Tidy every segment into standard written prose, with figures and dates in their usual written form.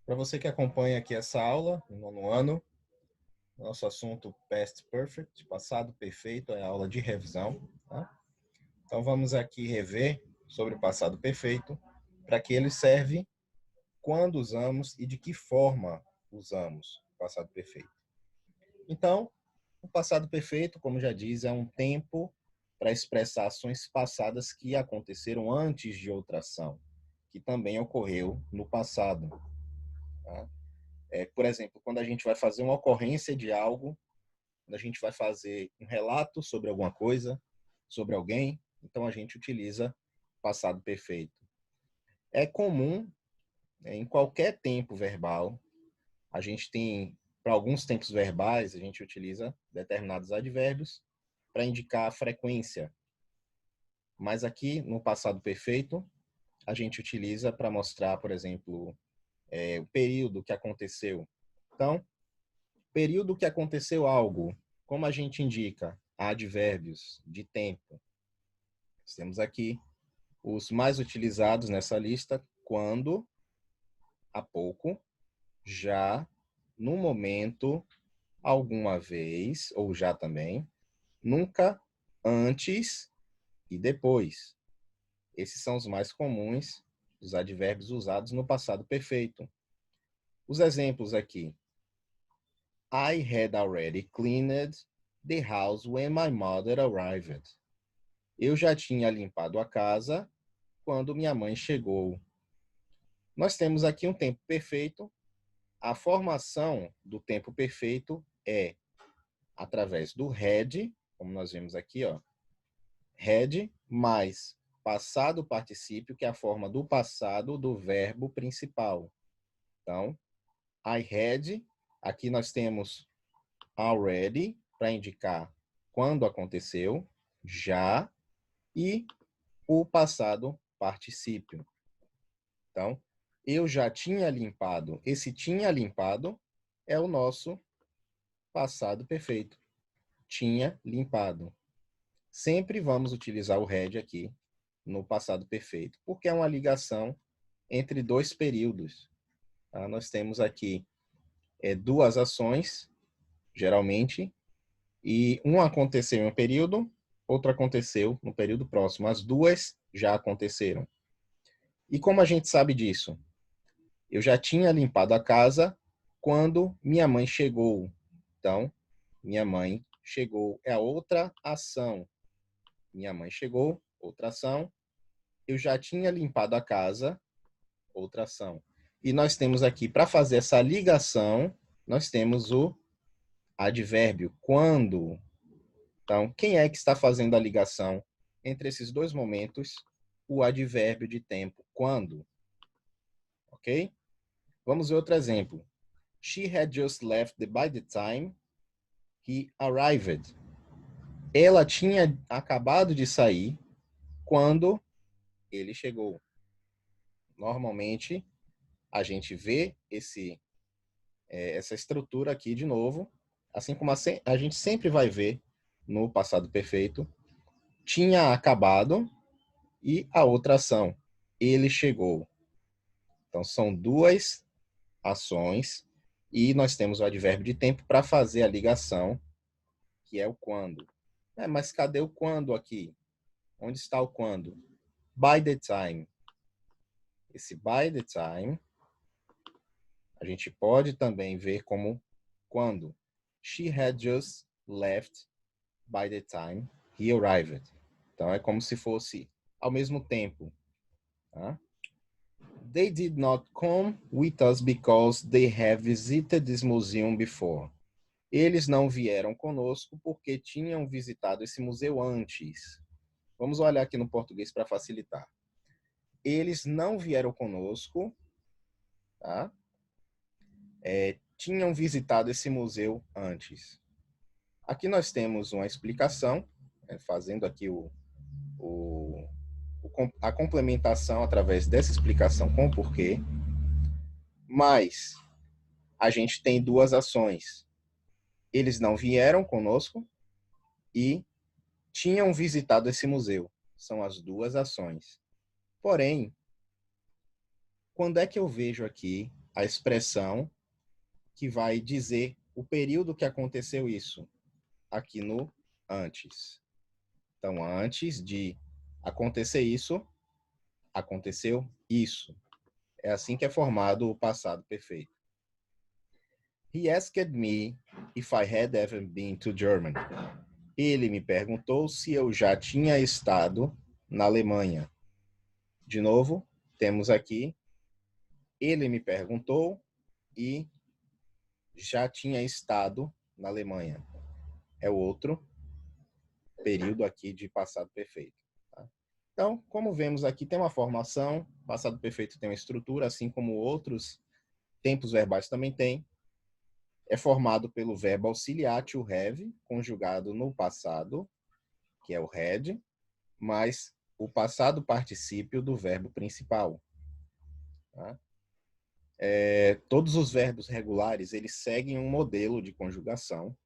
Para você que acompanha aqui essa aula, no nono ano, nosso assunto Past Perfect, passado perfeito, é a aula de revisão. Tá? Então vamos aqui rever sobre o passado perfeito, para que ele serve, quando usamos e de que forma usamos o passado perfeito. Então, o passado perfeito, como já diz, é um tempo para expressar ações passadas que aconteceram antes de outra ação, que também ocorreu no passado. Tá? Por exemplo, quando a gente vai fazer uma ocorrência de algo, quando a gente vai fazer um relato sobre alguma coisa, sobre alguém, então a gente utiliza passado perfeito. É comum, em qualquer tempo verbal, a gente tem, para alguns tempos verbais, a gente utiliza determinados advérbios para indicar a frequência. Mas aqui, no passado perfeito, a gente utiliza para mostrar, por exemplo, o período que aconteceu. Então, período que aconteceu algo, como a gente indica? Advérbios de tempo. Nós temos aqui os mais utilizados nessa lista: quando, há pouco, já, no momento, alguma vez, ou já também, nunca, antes e depois. Esses são os mais comuns dos advérbios usados no passado perfeito. Os exemplos aqui: I had already cleaned the house when my mother arrived. Eu já tinha limpado a casa quando minha mãe chegou. Nós temos aqui um tempo perfeito. A formação do tempo perfeito é através do had, como nós vemos aqui, ó, had mais passado particípio, que é a forma do passado do verbo principal. Então, I had, aqui nós temos already, para indicar quando aconteceu, já, e o passado particípio. Então, eu já tinha limpado. Esse tinha limpado é o nosso passado perfeito. Tinha limpado. Sempre vamos utilizar o had aqui no passado perfeito, porque é uma ligação entre dois períodos. Tá? Nós temos aqui duas ações, geralmente, e uma aconteceu em um período, outra aconteceu no período próximo. As duas já aconteceram. E como a gente sabe disso? Eu já tinha limpado a casa quando minha mãe chegou. Então, minha mãe chegou é a outra ação. Minha mãe chegou, outra ação. Eu já tinha limpado a casa, outra ação. E nós temos aqui, para fazer essa ligação, nós temos o advérbio quando. Então, quem é que está fazendo a ligação entre esses dois momentos? O advérbio de tempo, quando. Ok? Vamos ver outro exemplo. She had just left by the time he arrived. Ela tinha acabado de sair quando ele chegou. Normalmente, a gente vê essa estrutura aqui de novo, assim como a gente sempre vai ver no passado perfeito. Tinha acabado e a outra ação, ele chegou. Então, são duas ações e nós temos o advérbio de tempo para fazer a ligação, que é o quando. Mas cadê o quando aqui? Onde está o quando? By the time. Esse by the time, a gente pode também ver como quando. She had just left by the time he arrived. Então, é como se fosse ao mesmo tempo. Tá? They did not come with us because they have visited this museum before. Eles não vieram conosco porque tinham visitado esse museu antes. Vamos olhar aqui no português para facilitar. Eles não vieram conosco, tá? Tinham visitado esse museu antes. Aqui nós temos uma explicação, fazendo aqui a complementação através dessa explicação com o porquê, mas a gente tem duas ações. Eles não vieram conosco e tinham visitado esse museu. São as duas ações. Porém, quando é que eu vejo aqui a expressão que vai dizer o período que aconteceu isso, aqui no antes. Então, antes de acontecer isso, aconteceu isso. É assim que é formado o passado perfeito. He asked me if I had ever been to Germany. Ele me perguntou se eu já tinha estado na Alemanha. De novo, temos aqui, ele me perguntou e já tinha estado na Alemanha. É o outro período aqui de passado perfeito. Tá? Então, como vemos aqui, tem uma formação, passado perfeito tem uma estrutura, assim como outros tempos verbais também tem. É formado pelo verbo auxiliar to have, conjugado no passado, que é o had, mais o passado particípio do verbo principal. Tá? Todos os verbos regulares, eles seguem um modelo de conjugação.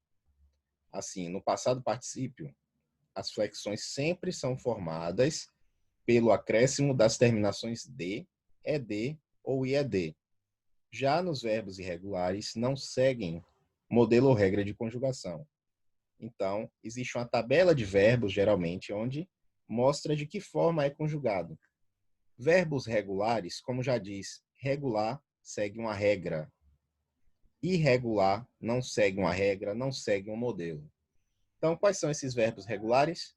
Assim, no passado particípio, as flexões sempre são formadas pelo acréscimo das terminações de, ed ou ied. Já nos verbos irregulares, não seguem modelo ou regra de conjugação. Então, existe uma tabela de verbos, geralmente, onde mostra de que forma é conjugado. Verbos regulares, como já diz, regular segue uma regra. Irregular não segue uma regra, não segue um modelo. Então, quais são esses verbos regulares?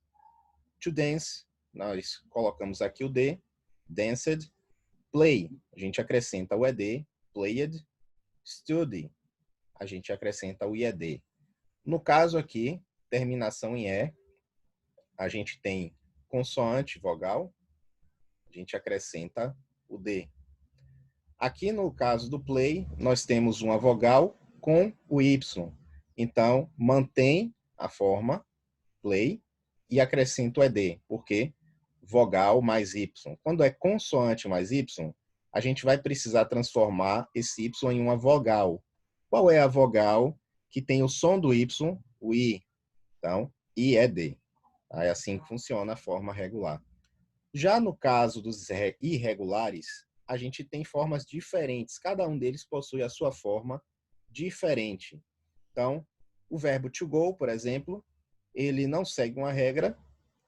To dance, nós colocamos aqui o D, danced. Play, a gente acrescenta o ED, played. Study, a gente acrescenta o IED. No caso aqui, terminação em E, a gente tem consoante, vogal, a gente acrescenta o D. Aqui no caso do play, nós temos uma vogal com o Y. Então, mantém a forma play e acrescenta o ED, porque vogal mais Y. Quando é consoante mais Y, a gente vai precisar transformar esse Y em uma vogal. Qual é a vogal que tem o som do Y, o I? Então, IED. É assim que funciona a forma regular. Já no caso dos irregulares, a gente tem formas diferentes. Cada um deles possui a sua forma diferente. Então, o verbo to go, por exemplo, ele não segue uma regra,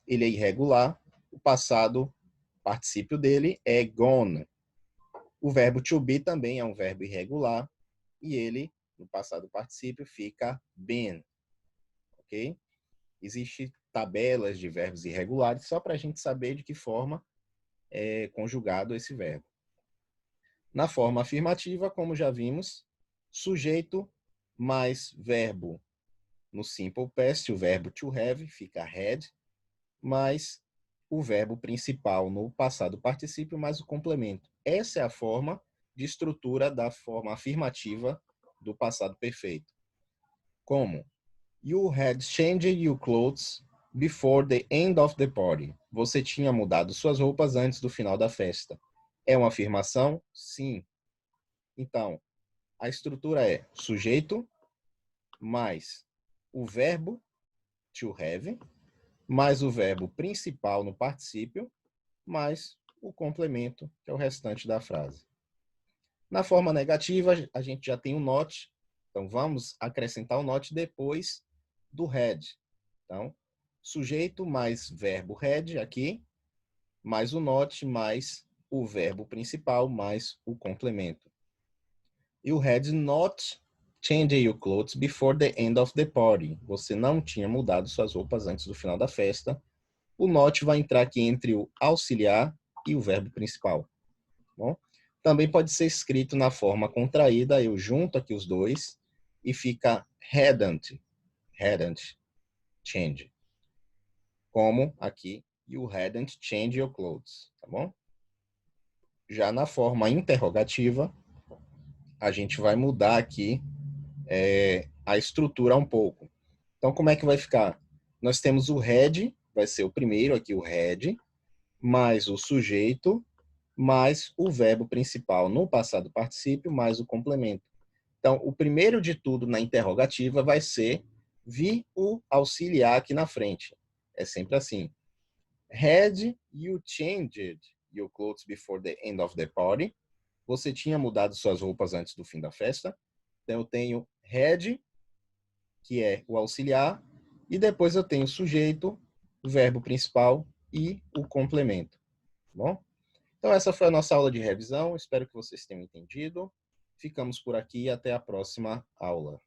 ele é irregular. O passado particípio dele é gone. O verbo to be também é um verbo irregular e ele, no passado particípio, fica been. Ok? Existem tabelas de verbos irregulares só para a gente saber de que forma é conjugado esse verbo. Na forma afirmativa, como já vimos, sujeito mais verbo no simple past, o verbo to have fica had, mais o verbo principal no passado particípio mais o complemento. Essa é a forma de estrutura da forma afirmativa do passado perfeito. Como? You had changed your clothes before the end of the party. Você tinha mudado suas roupas antes do final da festa. É uma afirmação? Sim. Então, a estrutura é sujeito mais o verbo to have, mais o verbo principal no particípio, mais o complemento, que é o restante da frase. Na forma negativa, a gente já tem o not. Então, vamos acrescentar o not depois do had. Então, sujeito mais verbo had aqui, mais o not, mais o verbo principal, mais o complemento. You had not changed your clothes before the end of the party. Você não tinha mudado suas roupas antes do final da festa. O not vai entrar aqui entre o auxiliar e o verbo principal. Bom? Também pode ser escrito na forma contraída, eu junto aqui os dois, e fica hadn't changed. Como aqui, you hadn't changed your clothes, tá bom? Já na forma interrogativa, a gente vai mudar aqui a estrutura um pouco. Então, como é que vai ficar? Nós temos o had, vai ser o primeiro aqui, o had, mais o sujeito, mais o verbo principal no passado particípio, mais o complemento. Então, o primeiro de tudo na interrogativa vai ser vir o auxiliar aqui na frente. É sempre assim. Had you changed your clothes before the end of the party? você tinha mudado suas roupas antes do fim da festa. Então, eu tenho had, que é o auxiliar, e depois eu tenho o sujeito, o verbo principal e o complemento. Tá bom? Então, essa foi a nossa aula de revisão. Espero que vocês tenham entendido. Ficamos por aqui e até a próxima aula.